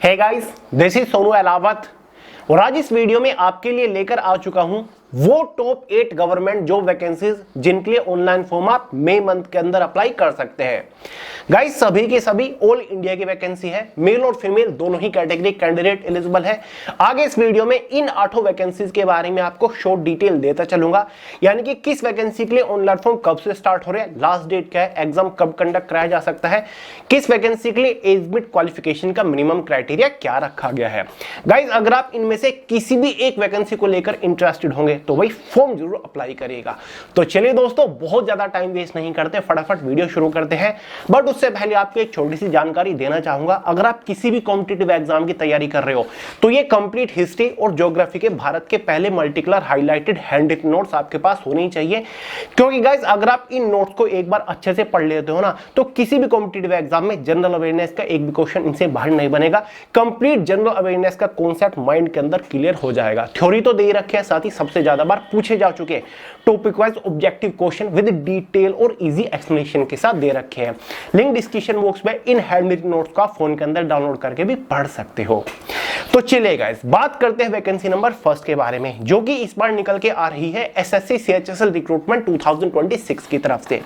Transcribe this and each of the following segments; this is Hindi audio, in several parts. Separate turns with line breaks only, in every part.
Hey guys, this is Sonu Alawat और आज इस वीडियो में आपके लिए लेकर आ चुका हूं वो टॉप 8 गवर्नमेंट जॉब वैकेंसीज जिनके लिए ऑनलाइन फॉर्म आप मई मंथ के अंदर अप्लाई कर सकते हैं। गाइस, सभी के सभी ऑल इंडिया की वैकेंसी है, मेल और फीमेल दोनों ही कैटेगरी कैंडिडेट एलिजिबल है। आगे इस वीडियो में इन 8 वैकेंसीज के बारे में आपको शॉर्ट डिटेल देता चलूंगा, यानी कि किस वैकेंसी के लिए ऑनलाइन फॉर्म कब से स्टार्ट हो रहा है, लास्ट डेट क्या है, एग्जाम कब कंडक्ट कराया जा सकता है, किस वैकेंसी के लिए एज लिमिट क्वालिफिकेशन का मिनिमम क्राइटेरिया क्या रखा गया है। गाइस, अगर आप इनमें से किसी भी एक वैकेंसी को लेकर इंटरेस्टेड होंगे तो भाई फॉर्म जरूर अप्लाई करिएगा। तो चलिए दोस्तों, बहुत ज्यादा टाइम वेस्ट नहीं करते, फटाफट वीडियो शुरू करते हैं। बट उससे पहले आपको एक छोटी सी जानकारी देना चाहूंगा। अगर आप किसी भी कॉम्पिटिटिव एग्जाम की तैयारी कर रहे हो तो ये कंप्लीट हिस्ट्री और ज्योग्राफी के भारत के पहले multicolour highlighted handwritten notes आपके पास होने ही चाहिए, क्योंकि गाइस अगर आप इन नोट्स को एक बार अच्छे से पढ़ लेते हो ना तो किसी भी कॉम्पिटिटिव एग्जाम में जनरल अवेयरनेस का एक भी क्वेश्चन इनसे बाहर नहीं बनेगा। कंप्लीट जनरल अवेयरनेस का कॉन्सेप्ट माइंड के अंदर क्लियर हो जाएगा। थ्योरी तो दे ही रखे है, साथ ही सबसे ज्यादा बार पूछे जा चुके topic wise objective question with detail और इजी एक्सप्लेनेशन के साथ दे रखे हैं। लिंक डिस्क्रिप्शन बॉक्स में इन हैंड रिटन नोट्स का फोन के अंदर डाउनलोड करके भी पढ़ सकते हो। तो चलिए गाइस, बात करते हैं वैकेंसी नंबर फर्स्ट के बारे में, जो कि इस बार निकल के आ रही है एसएससी सीएचएसएल रिक्रूटमेंट 2026 की तरफ से।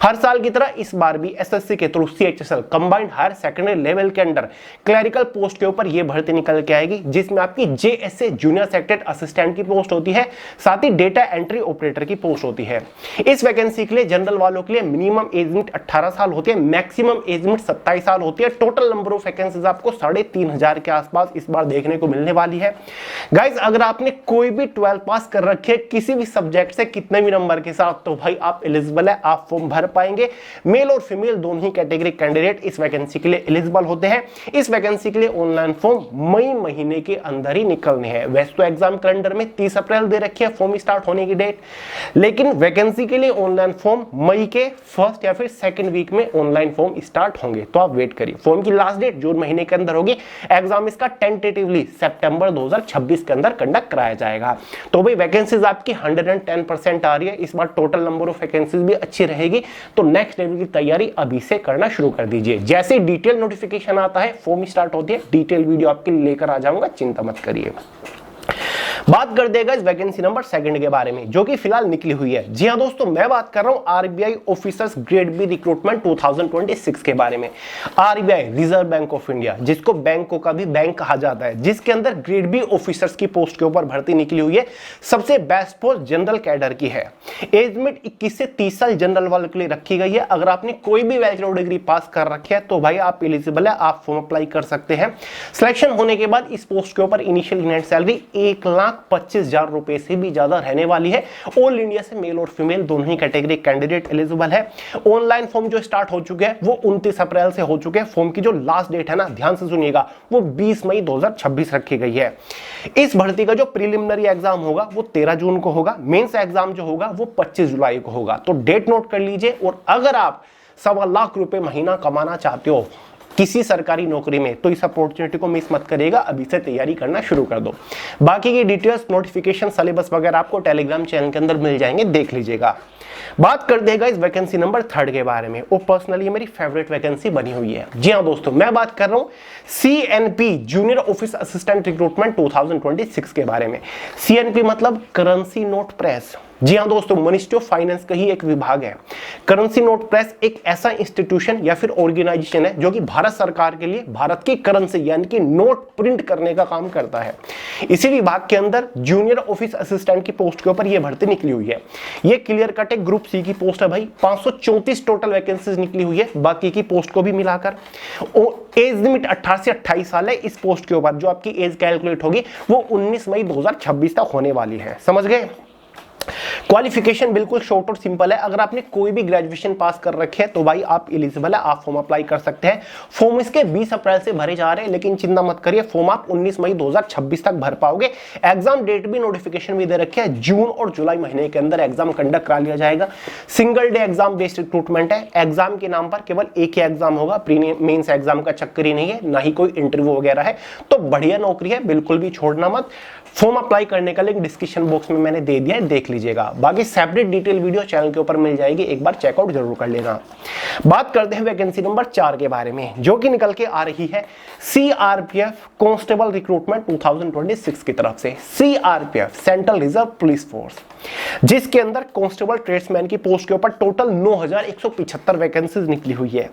हर साल की तरह इस बार भी एसएससी के through CHSL combined higher secondary level के अंडर क्लरिकल पोस्ट के ऊपर यह भर्ती निकल के आएगी, जिसमें आपकी जेएसए जूनियर सेक्रेटरी असिस्टेंट की पोस्ट होती है, साथ ही डेटा एंट्री ऑपरेटर की पोस्ट होती है। इस वैकेंसी के लिए जनरल वालों के लिए मिनिमम एज लिमिट 18 साल होती है, मैक्सिमम एज लिमिट 27 साल होती है। टोटल नंबर ऑफ वैकेंसीज आपको 3500 के आसपास इस बार देखने को मिलने वाली है। गाइस, अगर आपने कोई भी 12 पास कर रखे है किसी भी सब्जेक्ट से कितने भी नंबर के साथ, तो भाई आप एलिजिबल है, आप फॉर्म भर पाएंगे। मेल और फीमेल दोनों ही कैटेगरी कैंडिडेट इस वैकेंसी के लिए एलिजिबल होते हैं। इस वैकेंसी के लिए ऑनलाइन फॉर्म मई महीने के अंदर ही निकलने हैं। वैसे तो एग्जाम कैलेंडर में 30 अप्रैल दे रखी है फॉर्म स्टार्ट होने की डेट, लेकिन वैकेंसी के लिए ऑनलाइन फॉर्म मई के फर्स्ट या फिर सेकंड वीक में ऑनलाइन फॉर्म स्टार्ट होंगे, तो आप वेट करिए। फॉर्म की लास्ट डेट जून महीने के अंदर होगी। एग्जाम इसका टेंटेटिवली सितंबर 2026 के अंदर कंडक्ट कराया जाएगा। तो भाई वैकेंसीज आपकी 110% आ रही है इस बार। टोटल नंबर ऑफ वैकेंसीज भी अच्छी रहेगी, तो नेक्स्ट लेवल की तैयारी अभी से करना शुरू कर दीजिए। जैसे डिटेल नोटिफिकेशन आता है, फॉर्म स्टार्ट होती है, डिटेल वीडियो आपके लिए लेकर आ जाऊंगा, चिंता मत करिए। बात कर देगा इस वैकेंसी नंबर सेकंड के बारे में, जो कि फिलहाल निकली हुई है। जी हां दोस्तों, मैं बात कर रहा हूं RBI officers grade B recruitment 2026 के बारे में। RBI Reserve Bank of India, जिसको बैंकों का भी बैंक कहा जाता है, जिसके अंदर ग्रेड बी ऑफिसर्स की पोस्ट के ऊपर भर्ती निकली हुई है। सबसे बेस्ट पोस्ट जनरल कैडर की है। एज लिमिट 21 से 30 साल जनरल वालों के लिए रखी गई है। अगर आपने कोई भी बैचलर डिग्री पास कर रखी है तो भाई आप एलिजिबल है, आप फॉर्म अप्लाई कर सकते हैं। सिलेक्शन होने के बाद इस पोस्ट के ऊपर इनिशियल नेट सैलरी 1,25,000 रुपए से भी ज्यादा रहने वाली है। ऑल इंडिया से मेल और फीमेल दोनों ही कैटेगरी कैंडिडेट एलिजिबल है। ऑनलाइन फॉर्म जो स्टार्ट हो चुके हैं वो 29 अप्रैल से हो चुके हैं। फॉर्म की जो लास्ट डेट है ना, ध्यान से सुनिएगा, वो 20 मई 2026 रखी गई है। इस भर्ती का जो प्रिलिमिनरी एग्जाम होगा वो 13 जून को होगा। मेंस एग्जाम जो होगा वो 25 जुलाई को होगा। तो डेट नोट कर लीजिए। और अगर आप 1.25 लाख रुपए महीना कमाना चाहते हो किसी सरकारी नौकरी में, तो इस अपॉर्चुनिटी को मिस मत करिएगा, अभी से तैयारी करना शुरू कर दो। बाकी की डिटेल्स, नोटिफिकेशन, सिलेबस वगैरह आपको टेलीग्राम चैनल के अंदर मिल जाएंगे, देख लीजिएगा। बात कर देगा इस वैकेंसी नंबर थर्ड के बारे में। वो पर्सनली मेरी फेवरेट वैकेंसी बनी हुई है। जी हां दोस्तों, मैं बात कर रहा हूं CNP junior office assistant recruitment 2026 के बारे में। सीएनपी मतलब करेंसी नोट प्रेस। जी हां दोस्तों, मिनिस्ट्री ऑफ फाइनेंस का ही एक विभाग है। करेंसी नोट प्रेस एक ऐसा इंस्टीट्यूशन या फिर ऑर्गेनाइजेशन है जो कि भारत सरकार के लिए भारत की करेंसी यानी कि नोट प्रिंट करने का काम करता है। इसी विभाग के अंदर जूनियर ऑफिस असिस्टेंट की पोस्ट के ऊपर यह भर्ती निकली हुई है। यह क्लियर कट एक ग्रुप सी की पोस्ट है भाई। 534 टोटल वैकेंसीज निकली हुई है, बाकी की पोस्ट को भी मिलाकर। एज लिमिट 18 से 28 साल है इस पोस्ट के ऊपर। जो आपकी एज कैलकुलेट होगी वो 19 मई 2026 तक होने वाली है। समझ गए? क्वालिफिकेशन बिल्कुल शॉर्ट और सिंपल है। अगर आपने कोई भी ग्रेजुएशन पास कर रखे है तो भाई आप एलिजिबल है, आप फॉर्म अप्लाई कर सकते हैं। फॉर्म इसके 20 अप्रैल से भरे जा रहे हैं, लेकिन चिंता मत करिए, फॉर्म आप 19 मई 2026 तक भर पाओगे। एग्जाम डेट भी, नोटिफिकेशन भी दे रखे है, जून और जुलाई महीने के अंदर एग्जाम कंडक्ट करा लिया जाएगा। Single day exam based recruitment है। एग्जाम के नाम पर केवल एक ही एग्जाम होगा, प्री मेंस एग्जाम का चक्कर ही नहीं है, ना ही कोई इंटरव्यू वगैरह है। तो बढ़िया नौकरी है, बिल्कुल भी छोड़ना मत। फॉर्म अप्लाई करने का लिंक डिस्क्रिप्शन बॉक्स में मैंने दे दिया है, देख लीजिएगा। बाकी सेपरेट डिटेल वीडियो चैनल के ऊपर मिल जाएगी, एक बार चेकआउट जरूर कर लेना। बात करते हैं वैकेंसी नंबर 4 के बारे में, जो कि निकल के आ रही है सीआरपीएफ कांस्टेबल रिक्रूटमेंट 2026 की तरफ से। CRPF central reserve police force, जिसके अंदर कांस्टेबल ट्रेड्समैन की पोस्ट के ऊपर टोटल 9175 वैकेंसीज निकली हुई है।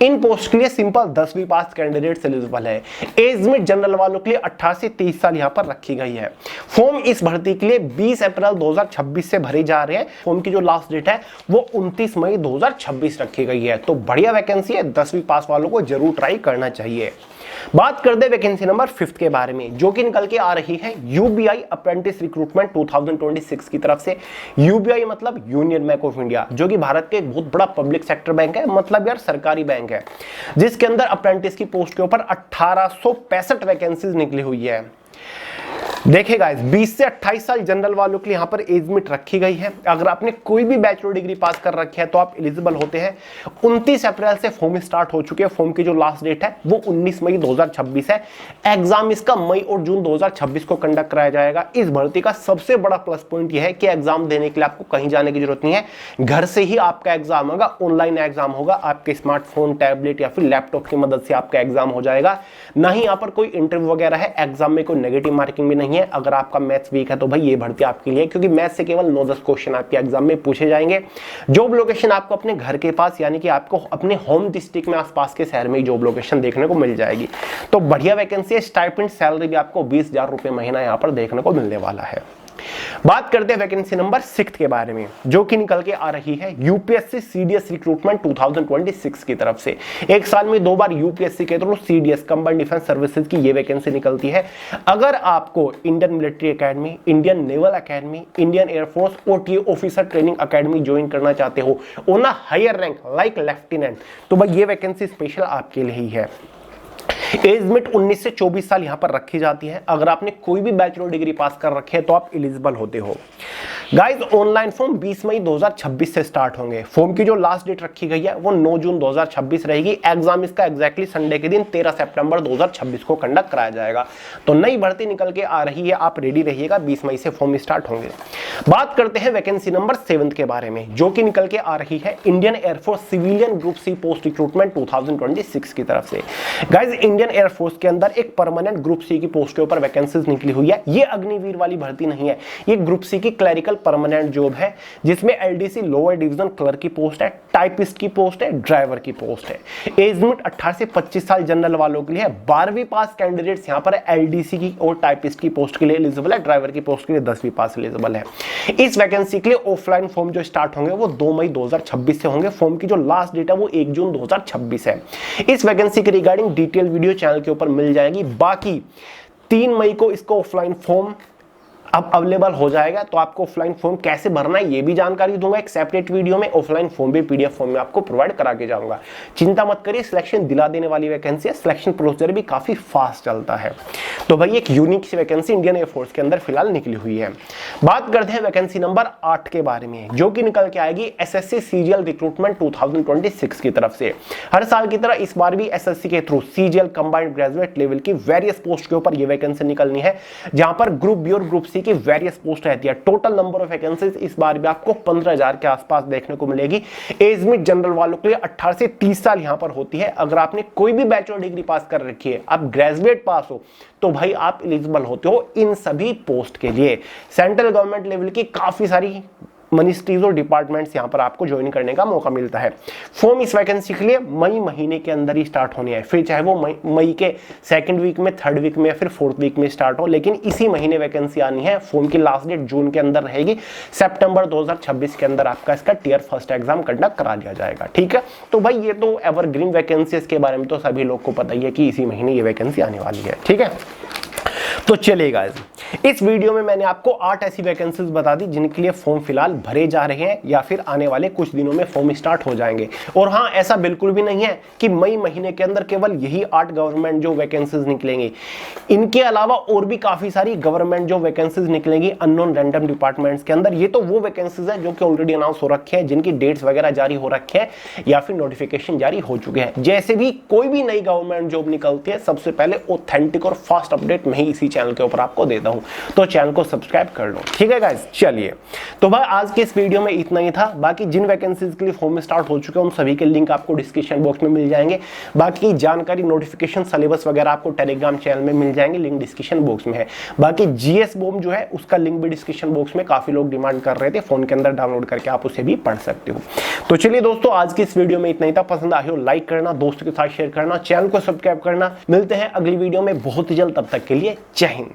इन पोस्ट के लिए सिंपल 10वीं पास कैंडिडेट्स एलिजिबल है। एज में जनरल वालों के लिए 18 से 30 साल यहां पर रखी गई है। फॉर्म इस भर्ती के लिए 20 अप्रैल 2026 से भरे जा रहे हैं। फॉर्म की जो लास्ट डेट है वो 29 मई 2026 रखी गई है। तो बढ़िया वैकेंसी है, 10वीं पास वालों को जरूर ट्राई करना चाहिए। बात करते हैं वैकेंसी नंबर 5 के बारे में, जो कि निकल के आ रही है यूबीआई अप्रेंटिस रिक्रूटमेंट 2026 की तरफ से। यूबीआई मतलब यूनियन बैंक ऑफ इंडिया, जो कि भारत के एक बहुत बड़ा पब्लिक सेक्टर बैंक है, मतलब यार सरकारी बैंक है, जिसके अंदर अप्रेंटिस की पोस्ट के ऊपर 1865 वैकेंसीज निकली हुई है। देखिए गाइस, 20 से 28 साल जनरल वालों के लिए यहाँ पर एज लिमिट रखी गई है। अगर आपने कोई भी बैचलर डिग्री पास कर रखी है तो आप एलिजिबल होते हैं। 29 अप्रैल से फॉर्म स्टार्ट हो चुके हैं। फॉर्म की जो लास्ट डेट है वो 19 मई 2026 है। एग्जाम इसका मई और जून 2026 को कंडक्ट कराया जाएगा। इस भर्ती का सबसे बड़ा प्लस पॉइंट यह है कि एग्जाम देने के लिए आपको कहीं जाने की जरूरत नहीं है, घर से ही आपका एग्जाम होगा। ऑनलाइन एग्जाम होगा, आपके स्मार्टफोन, टैबलेट या फिर लैपटॉप की मदद से आपका एग्जाम हो जाएगा। ना ही यहाँ पर कोई इंटरव्यू वगैरह है, एग्जाम में कोई नेगेटिव मार्किंग भी नहीं है। अगर आपका मैथ्स वीक है तो भाई ये भर्ती आपके लिए, क्योंकि मैथ्स से केवल 9-10 क्वेश्चन आपके एग्जाम में पूछे जाएंगे। जॉब लोकेशन आपको अपने घर के पास, यानी कि आपको अपने होम डिस्ट्रिक्ट में आसपास के शहर में ही जॉब लोकेशन देखने को मिल जाएगी। तो बढ़िया वैकेंसी है। स्टाइपेंड सैलरी भी आपको 20,000 रुपए महीना यहाँ पर देखने को मिलने वाला है। बात करते हैं वैकेंसी नंबर 6 के बारे में, जो कि निकल के आ रही है यूपीएससी सीडीएस रिक्रूटमेंट 2026 की तरफ से। एक साल में 2 बार यूपीएससी के through CDS combined defence services की ये वैकेंसी निकलती है। अगर आपको Indian military academy, Indian naval academy, Indian air force OTA officer training academy join करना चाहते हो on a higher rank like lieutenant, तो भाई ये वैकेंसी स्पेशल आपके लिए ही है। एज लिमिट 19 से 24 साल यहां पर रखी जाती है। अगर आपने कोई भी बैचलर डिग्री पास कर रखी है तो आप एलिजिबल होते हो। गाइस, ऑनलाइन फॉर्म 20 मई 2026 से स्टार्ट होंगे। फॉर्म की जो लास्ट डेट रखी गई है वो 9 जून 2026 रहेगी। एग्जाम इसका एग्जैक्टली संडे के दिन 13 सितंबर 2026 को कंडक्ट कराया जाएगा। तो नई भर्ती निकल के आ रही है, आप रेडी रहिएगा। 20 मई से फॉर्म स्टार्ट होंगे। बात करते हैं वैकेंसी नंबर 7 के बारे में, जो कि निकल के आ रही है Indian air force civilian group C post recruitment 2026 की तरफ से। गाइस, इंडियन एयरफोर्स के अंदर एक परमानेंट ग्रुप सी की पोस्ट के ऊपर वैकेंसीज निकली हुई है। ये अग्निवीर वाली भर्ती नहीं है, ये ग्रुप सी की क्लरिकल परमानेंट जॉब है, जिसमें एलडीसी लोअर डिवीजन क्लर्क की पोस्ट है, टाइपिस्ट की पोस्ट है, ड्राइवर की पोस्ट है। एज लिमिट 18 से 25 साल जनरल वालों के लिए है। 12वीं पास कैंडिडेट्स यहां पर एलडीसी की और टाइपिस्ट की पोस्ट के लिए एलिजिबल है। ड्राइवर की पोस्ट के लिए 10वीं पास एलिजिबल है। इस वैकेंसी के लिए ऑफलाइन फॉर्म जो स्टार्ट होंगे वो 2 मई 2026 से होंगे। फॉर्म की जो लास्ट डेट है वो 1 जून 2026 है। इस वैकेंसी के रिगार्डिंग डिटेल वीडियो चैनल के ऊपर मिल जाएगी। बाकी 3 मई को इसको ऑफलाइन फॉर्म अब अवेलेबल हो जाएगा। तो आपको ऑफलाइन फॉर्म कैसे भरना है ये भी जानकारी दूंगा एक सेपरेट वीडियो में। ऑफलाइन फॉर्म भी पीडीएफ फॉर्म में आपको प्रोवाइड करा के जाऊंगा। चिंता मत करिए, सिलेक्शन दिला देने वाली वैकेंसी है। सिलेक्शन प्रोसीजर भी काफी फास्ट चलता है। तो भाई एक यूनिक सी वैकेंसी इंडियन एयरफोर्स के अंदर फिलहाल निकली हुई है। बात करते हैं वैकेंसी नंबर 8 के बारे में, जो कि निकल के आएगी एसएससी सीजीएल रिक्रूटमेंट 2026 की तरफ से। हर साल की तरह इस बार भी एसएससी के through CGL combined graduate level की वेरियस पोस्ट के ऊपर ये वैकेंसी निकलनी है, जहां पर ग्रुप बी और ग्रुप सी की वेरियस पोस्ट रहती है। टोटल नंबर ऑफ वैकेंसीज इस बार भी आपको 15,000 के आसपास देखने को मिलेगी। एज लिमिट जनरल वालों के लिए 18 से 30 साल यहां पर होती है। अगर आपने कोई भी बैचलर डिग्री पास कर रखी है, आप ग्रेजुएट पास हो, तो भाई आप एलिजिबल होते हो इन सभी पोस्ट के लिए। सेंट्रल गवर्नमेंट लेवल की काफी सारी मिनिस्ट्रीज और डिपार्टमेंट्स यहां पर आपको ज्वाइन करने का मौका मिलता है। फॉर्म इस वैकेंसी के लिए मई महीने के अंदर ही स्टार्ट होनी है, फिर चाहे वो मई के 2nd वीक में, 3rd वीक में या फिर 4th वीक में स्टार्ट हो, लेकिन इसी महीने वैकेंसी आनी है। फॉर्म की लास्ट डेट जून के अंदर रहेगी। सितंबर 2026 के अंदर आपका इसका टियर 1 एग्जाम कंडक्ट करा लिया जाएगा। ठीक है, तो भाई ये तो एवरग्रीन वैकेंसीज के बारे में तो सभी लोग को पता ही है कि इसी महीने ये वैकेंसी आने वाली है। ठीक है, तो चलिए गाइस, इस वीडियो में मैंने आपको 8 ऐसी वैकेंसीज बता दी जिनके लिए फॉर्म फिलहाल भरे जा रहे हैं या फिर आने वाले कुछ दिनों में फॉर्म स्टार्ट हो जाएंगे। और हाँ, ऐसा बिल्कुल भी नहीं है कि मई महीने के अंदर केवल यही 8 गवर्नमेंट जो वैकेंसीज निकलेंगी। इनके अलावा और भी काफी सारी गवर्नमेंट जो वैकेंसीज निकलेंगी अननोन रैंडम डिपार्टमेंट्स के अंदर। ये तो वो वैकेंसीज है जो कि ऑलरेडी अनाउंस हो रखे हैं, जिनकी डेट्स वगैरह जारी हो रखे हैं या फिर नोटिफिकेशन जारी हो चुके हैं। जैसे भी कोई भी नई गवर्नमेंट जॉब निकलती है, सबसे पहले ऑथेंटिक और फास्ट अपडेट मैं ही इसी चैनल के ऊपर आपको देता हूं, तो चैनल को सब्सक्राइब कर लो। ठीक है गाइस, चलिए तो भाई आज के इस वीडियो में इतना ही था। बाकी जिन वैकेंसीज के लिए फॉर्म स्टार्ट हो चुके हैं उन सभी के लिंक आपको डिस्क्रिप्शन बॉक्स में मिल जाएंगे। बाकी जानकारी, नोटिफिकेशन, सिलेबस वगैरह आपको टेलीग्राम चैनल में मिल जाएंगे, लिंक डिस्क्रिप्शन बॉक्स में है। बाकी जीएस बॉम्ब जो है उसका लिंक भी डिस्क्रिप्शन बॉक्स में काफी लोग डिमांड कर रहे थे, फोन के अंदर डाउनलोड करके आप उसे भी पढ़ सकते हो। तो चलिए दोस्तों, आज की इस वीडियो में इतना ही था। पसंद आए हो लाइक करना, दोस्तों के साथ शेयर करना, चैनल को सब्सक्राइब करना। मिलते हैं अगली वीडियो में बहुत ही जल्द, तब तक के लिए जय हिंद।